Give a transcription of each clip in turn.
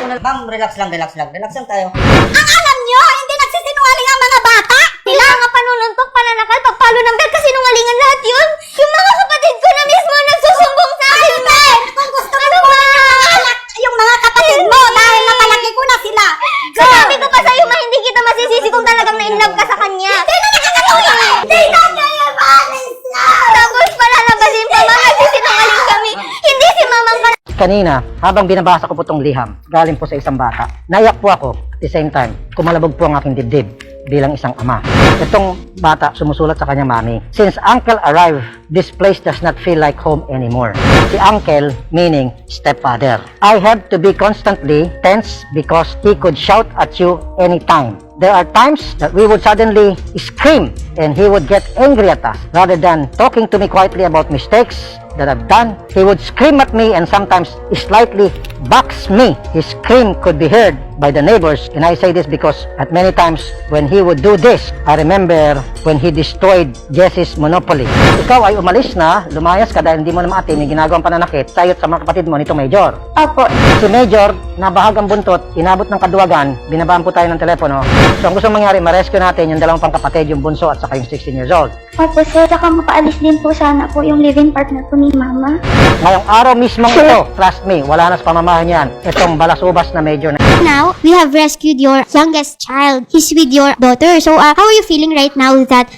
Ma'am, relax lang tayo. Ang alam nyo, hindi nagsisinungaling ang mga bata! Sila nga panununtok, pananakal, pagpalo ng bed, kasi nungalingan lahat yun! Yung mga kapatid ko na mismo nagsusumbong sa akin, Ben! Kung gusto mo yung mga kapatid mo, dahil napalaki ko na sila! Sabi ko pa sa'yo, hindi kita masisisi kung talagang na-inlove ka sa kanya! Hindi na nakakalawi! Hindi na kaya maalis na! Tapos palalabasin pa, mga nagsisinungaling kami! Hindi si mamang ka. Kanina, habang binabasa ko po itong liham, galing po sa isang bata, naiyak po ako at the same time, kumalabog po ang aking dibdib bilang isang ama. Itong bata sumusulat sa kanyang mami, "Since uncle arrived, this place does not feel like home anymore." Si uncle, meaning stepfather. I have to be constantly tense because he could shout at you anytime. There are times that we would suddenly scream and he would get angry at us. Rather than talking to me quietly about mistakes that I've done, he would scream at me and sometimes slightly box me. His scream could be heard by the neighbors, and I say this because at many times when he would do this, I remember when he destroyed Jessie's Monopoly. Ikaw ay umalis na, lumayas ka dahil hindi mo na maatim yung ginagawang pananakit sa'yo at sa mga kapatid mo nito Major. Opo. Si Major, nabahagang buntot, inabot ng kaduwagan, binabaan po tayo ng telepono. So ang gusto mangyari, ma-rescue natin yung dalawang pangkapatid, yung bunso at saka yung 16 years old. Opo sir, saka mapaalis din po sana po yung living partner po ni Mama. Ngayong araw mismo ito, trust me, wala na sa pamamahan yan, itong balasubas na Major na Now, we have rescued your youngest child. He's with your daughter. So, how are you feeling right now that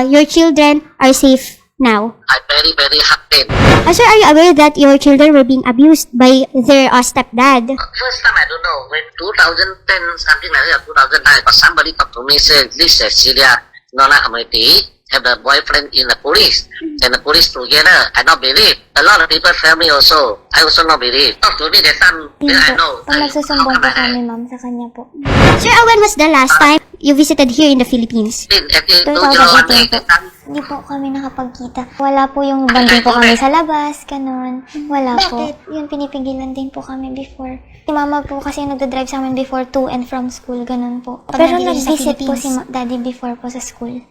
your children are safe now? I'm very, very happy. Sir, are you aware that your children were being abused by their stepdad? First time, I don't know, when 2010, something like that, 2009, but somebody talked to me, said, this Celia Nona community have a boyfriend in the police. And the police together, I not believe. A lot of people tell me also, I also not believe. Talk to me that time, then I know. Pag nagsusumbong po kami, ma'am, sa kanya po. Sir, when was the last time you visited here in the Philippines? Hindi po kami nakapagkita. Wala po yung banding po kami sa labas, ganun. Wala po. Yun, pinipigilan din po kami before. Si Mama po kasi yung nagdadrive sa amin before to and from school, ganun po. Pero nag-visit po si Daddy before po sa school.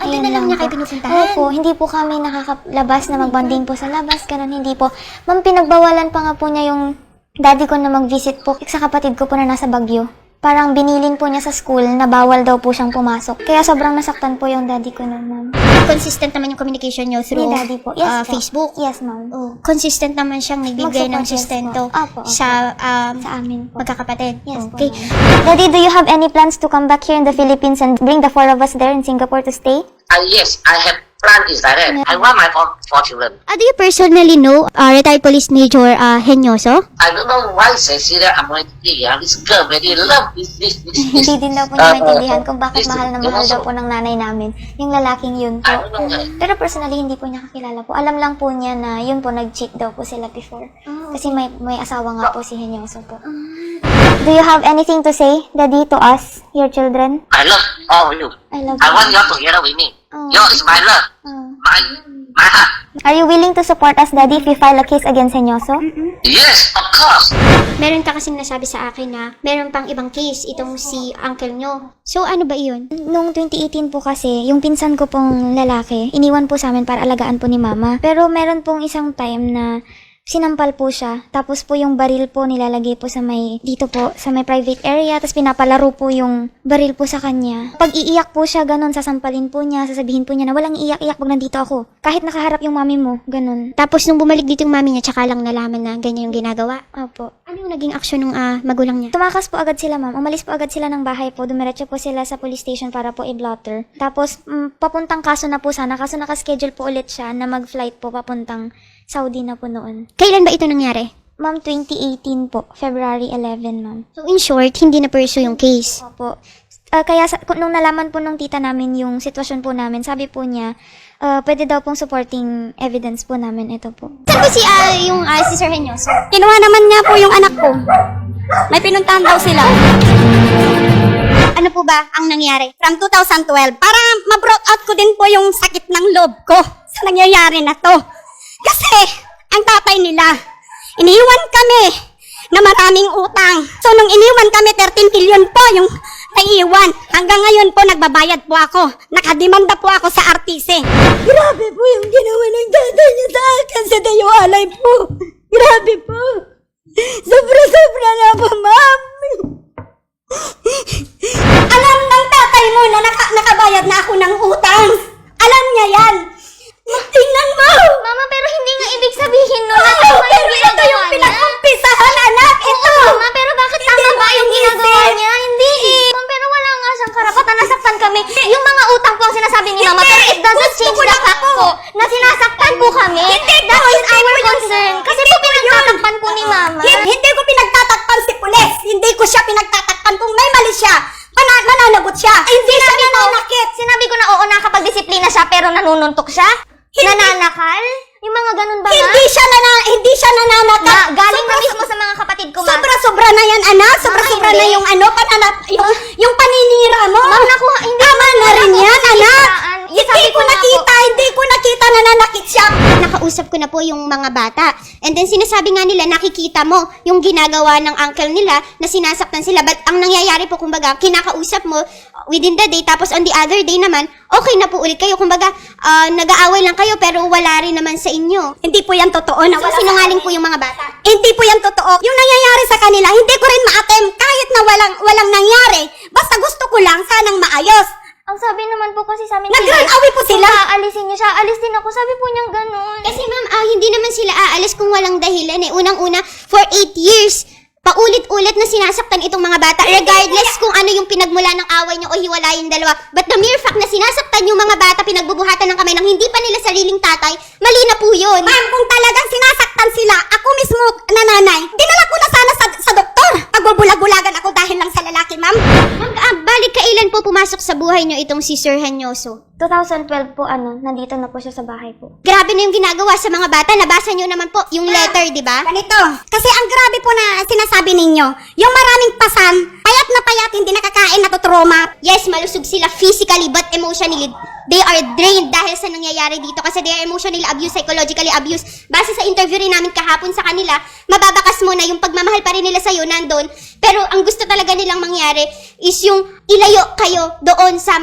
Ay, na lang niya kayo pinupuntahan. Opo, hindi po kami nakakalabas na magbanding po sa labas, ganun, hindi po. Ma'am, pinagbawalan pa nga po niya yung daddy ko na mag-visit po sa kapatid ko po na nasa Baguio. Parang binilin po niya sa school na bawal daw po siyang pumasok. Kaya sobrang nasaktan po yung daddy ko na, ma'am. Consistent naman yung communication niyo through Ni daddy po. Yes, po. Facebook? Yes, ma'am. Oh, consistent naman siyang nagbigay ng Mag-support, yes sustento po. Opo, opo. sa Sa amin po. magkakapatid. Yes, Okay. po, ma'am. Daddy, do you have any plans to come back here in the Philippines and bring the four of us there in Singapore to stay? Yes, I have plan is like that. I want my four children. Do you personally know retired police major Henyoso? I don't know why Cecilia Amoiti, this girl very love this. Hindi din daw po niya maintindihan kung bakit mahal na mahal daw po ng nanay namin. Yung lalaking yun po. I don't know why. Pero personally, hindi po niya kakilala po. Alam lang po niya na yun po, nag-cheat daw po sila before. Kasi may asawa nga po si Henyoso po. Do you have anything to say, Daddy, to us, your children? I love all of you. I love I you. want you together with me. Oh. You is my love. Oh. My heart. Are you willing to support us, Daddy, if we file a case against Henyoso? Yes, of course. Meron ka kasing nasabi sa akin na meron pang ibang case itong si uncle nyo. So, ano ba iyon? Noong 2018 po kasi, yung pinsan ko pong lalaki, iniwan po sa amin para alagaan po ni Mama. Pero meron pong isang time na sinampal po siya. Tapos po yung baril po nilalagay po sa dito po, sa may private area. Tapos pinapalaro po yung baril po sa kanya. Pag iiyak po siya, ganun, sasampalin po niya, sasabihin po niya na walang iiyak-iyak pag nandito ako. Kahit nakaharap yung mami mo, ganun. Tapos nung bumalik dito yung mami niya, tsaka lang nalaman na ganyan yung ginagawa. Opo. Ano yung naging aksyon ng magulang niya? Tumakas po agad sila, ma'am. Umalis po agad sila ng bahay po. Dumiretso po sila sa police station para po i-blotter. Tapos, papuntang kaso na po sana. Kaso nakaschedule po ulit siya na mag-flight po papuntang Saudi na po noon. Kailan ba ito nangyari? Ma'am, 2018 po. February 11, ma'am. So, in short, hindi na pursue yung case. Opo. Kaya nung nalaman po nung tita namin yung sitwasyon po namin, sabi po niya, pwede daw pong supporting evidence po namin ito po. Saan ba si Sir Henyoso? Kinuha naman niya po yung anak ko. May pinuntahan daw sila. Ano po ba ang nangyari? From 2012, para ma-brought out ko din po yung sakit ng loob ko sa nangyayari na to. Kasi, ang tatay nila, iniwan kami na maraming utang. So, nung iniwan kami, 13 billion po yung naiiwan. Hanggang ngayon po, nagbabayad po ako. Nakademanda po ako sa RTC. Grabe po yung ginawa ng tatay niya sa akin sa dayo alay po. Grabe po. Sobra-sobra na po, ma'am. siya. Mananagot siya. Hindi siya nananakit. Sinabi ko na oo, nakapag-disiplina siya, pero nanununtok siya? Nananakal? Yung mga ganun ba, ma? Hindi siya nananakit. Ma, galing na mismo sa mga kapatid ko, ma. Sobra-sobra na yan, anak. Sobra-sobra na hindi. yung yung paninira mo. Ma'am, nakuha, hindi. Tama na rin yan, anak. Sabi ko na po. Hindi ko nakita nananakit siya. Nakausap ko na po yung mga bata. And then sinasabi nga nila, nakikita mo yung ginagawa ng uncle nila na sinasaktan sila. But ang nangyayari po, kumbaga, kinakausap mo within the day, tapos on the other day naman, okay na po ulit kayo. Kumbaga, nag-aaway lang kayo pero wala rin naman sa inyo. Hindi po yan totoo. So, sinungaling po yung mga bata. Hindi po yan totoo. Yung nangyayari sa kanila, hindi ko rin ma-attempt kahit na walang nangyari. Basta gusto ko lang sanang maayos. Ang sabi naman po kasi sa amin, Nag-run away po sila. Kung aalisin niya siya, alis din ako. Sabi po niyang ganun. Kasi ma'am, hindi naman sila aalis kung walang dahilan eh. Unang-una, for 8 years, paulit-ulit na sinasaktan itong mga bata, regardless kung ano yung pinagmula ng away niyo o hiwalay yung dalawa. But the mere fact na sinasaktan yung mga bata, pinagbubuhatan ng kamay ng hindi pa nila sariling tatay, mali na po yun. Ma'am, kung talagang sinasaktan sila, ako mismo, nanay, dinala ko na sana sa doktor. Pagbubulag-bulagan ako dahil lang sa lalaki, ma'am. Ma'am, balik kailan po pumasok sa buhay niyo itong si Sir Henyoso? 2012 po, nandito na po siya sa bahay po. Grabe na yung ginagawa sa mga bata. Nabasa niyo naman po yung letter, di ba? Ganito, kasi ang grabe po na sinasabi ninyo, yung maraming pasan, payat na payat, hindi nakakain, natutroma. Yes, malusog sila physically but emotionally. They are drained dahil sa nangyayari dito kasi they are emotionally abused, psychologically abused. Base sa interview rin namin kahapon sa kanila, mababakas mo na yung pagmamahal pa rin nila sa'yo nandun. Pero ang gusto talaga nilang mangyari is yung ilayo kayo doon sa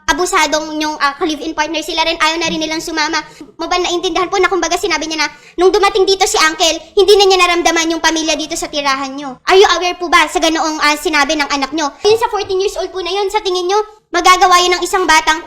abusadong yung ka-live-in partner. Sila rin ayaw na rin nilang sumama. Mabal na intindihan po na kumbaga sinabi niya na nung dumating dito si Uncle, hindi na niya naramdaman yung pamilya dito sa tirahan nyo. Are you aware po ba sa ganoong sinabi ng anak nyo? Yun sa 14 years old po na yun, sa tingin nyo, magagawa yun ng isang batang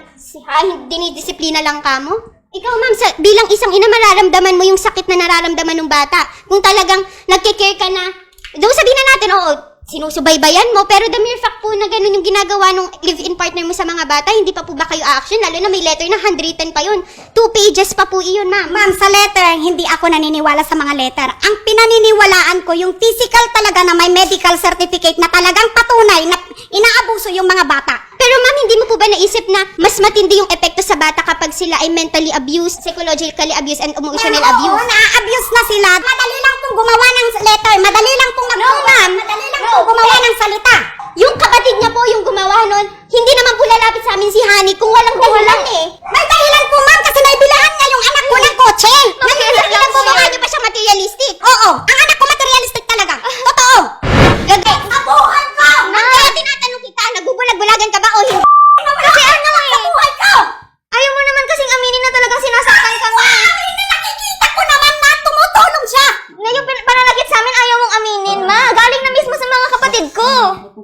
dinidisiplina lang kamo? Ikaw ma'am, bilang isang ina, mararamdaman mo yung sakit na nararamdaman ng bata. Kung talagang nagkikare ka na, doon sabihin na natin, oo, sinusubaybayan mo, pero the mere fact po na ganun yung ginagawa ng live-in partner mo sa mga bata, hindi pa po ba kayo action? Lalo na may letter na handwritten pa yun. 2 pages pa po iyon, ma'am. Ma'am, sa letter, hindi ako naniniwala sa mga letter. Ang pinaniniwalaan ko, yung physical talaga na may medical certificate na talagang patunay na inaabuso yung mga bata. Pero ma'am, hindi mo po ba naisip na mas matindi yung epekto sa bata kapag sila ay mentally abused, psychologically abused, and emotional abuse? Oo, na-abuse na sila. Madali lang pong gumawa ng letter. Madali lang pong ma'am. Madali lang pong gumawa ng salita. Yung kapatid niya po yung gumawa nun, hindi naman po lalapit sa amin si Honey kung walang dahilan eh. May dahilan po, ma'am, kasi naibilahan nga yung anak ko ng kotse. Ilan po ba niyo pa siya materialistic? Oo, ang anak ko materialistic talaga. Totoo. Gagay. Nabuhay ko! Kaya tinatanong kita, nagbubulag-bulagan ka ba o hindi? Kasi ano eh? Nabuhay ko! Ayaw mo naman kasing aminin na talagang sinasaktan ka nga. Nakikita ko naman na tumutulong siya. Ngayon, pananakit sa amin, ayaw mong aminin, ma. Galing na mismo sa mga kapatid ko.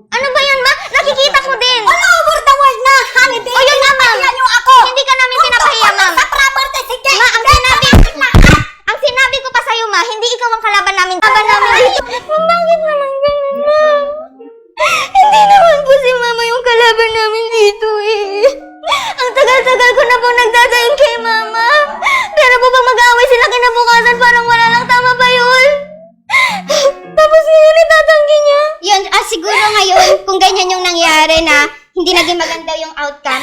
Ano ba yun, ma? Nakikita ko din. All over the world na, honey, baby. O yun nga, ma'am. Pinapahiya niyo ako. Hindi ka namin pinapahiya, ma'am. Sa property, sige. Ma, ang sinabi ko pa sa'yo, ma, hindi ikaw ang kalaban namin. Kalaban namin dito. Bakit naman ganun, ma? Hindi naman po si mama yung kalaban namin dito eh. Ang tagal-tagal ko na po nagdadaing kay mama. Pero po pag mag-aaway sila kinabukasan, parang wala lang, tama ba yun? Tapos ngayon itatanggi niya. Yun, siguro ngayon, kung ganyan yung nangyari na hindi naging maganda yung outcome,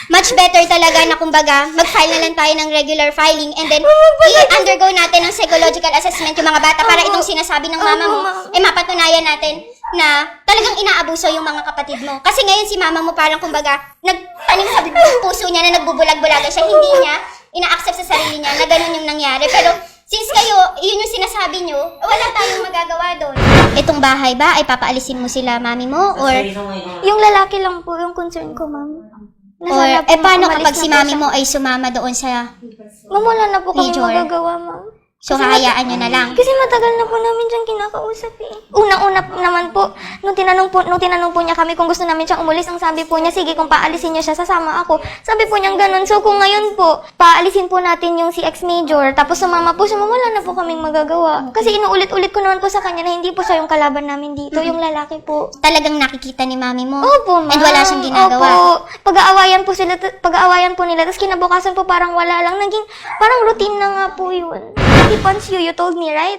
much better talaga na kumbaga, mag-file na lang tayo ng regular filing and then i-undergo natin ng psychological assessment yung mga bata para itong sinasabi ng mama mo, mapatunayan natin na talagang inaabuso yung mga kapatid mo. Kasi ngayon si mama mo parang kumbaga, nagtanim sa puso niya na nagbubulag-bulaga siya, hindi niya ina-accept sa sarili niya na ganun yung nangyari. Pero since kayo, yun yung sinasabi nyo, wala tayong magagawa doon. Itong bahay ba, ay papaalisin mo sila, mami mo? Or Yung lalaki lang po yung concern ko, ma'am. Or, po paano umalis kapag na si po mami siya. mo ay sumama doon sa... Ma'am, wala na po kami Major. magagawa, ma'am. So, hahayaan nyo na lang. Kasi matagal na po namin siyang kinakausap eh. Unang-una naman po, nung tinanong po niya kami kung gusto namin siyang umulis, ang sabi po niya, sige, kung paalisin niya siya, sasama ako. Sabi po niyang ganun. So, kung ngayon po, paalisin po natin yung si ex-major, tapos sumama po siya, wala na po kaming magagawa. Kasi inuulit-ulit ko naman po sa kanya na hindi po siya yung kalaban namin dito, yung lalaki po. Talagang nakikita ni mami mo. Opo, ma'am. And wala siyang ginagawa. Opo. Pag-aawayan po nila, tapos kinabukasan po parang wala lang. Naging, parang routine na nga po yun. He punch you, you told me, right?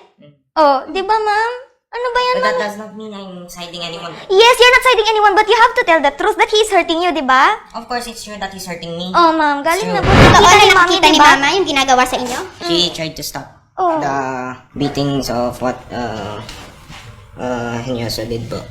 Oh, di ba, ma'am? Ano ba yan, But that ma'am? does not mean I'm siding anyone. Yes, you're not siding anyone, but you have to tell the truth that he's hurting you, di ba? Of course, it's true that he's hurting me. Oh, ma'am, galing True. na po. Oo, Nakita na ni Mami, nakikita di ni ba? Mama yung ginagawa sa inyo? She tried to stop Oh. the beatings of what Henyoso did po.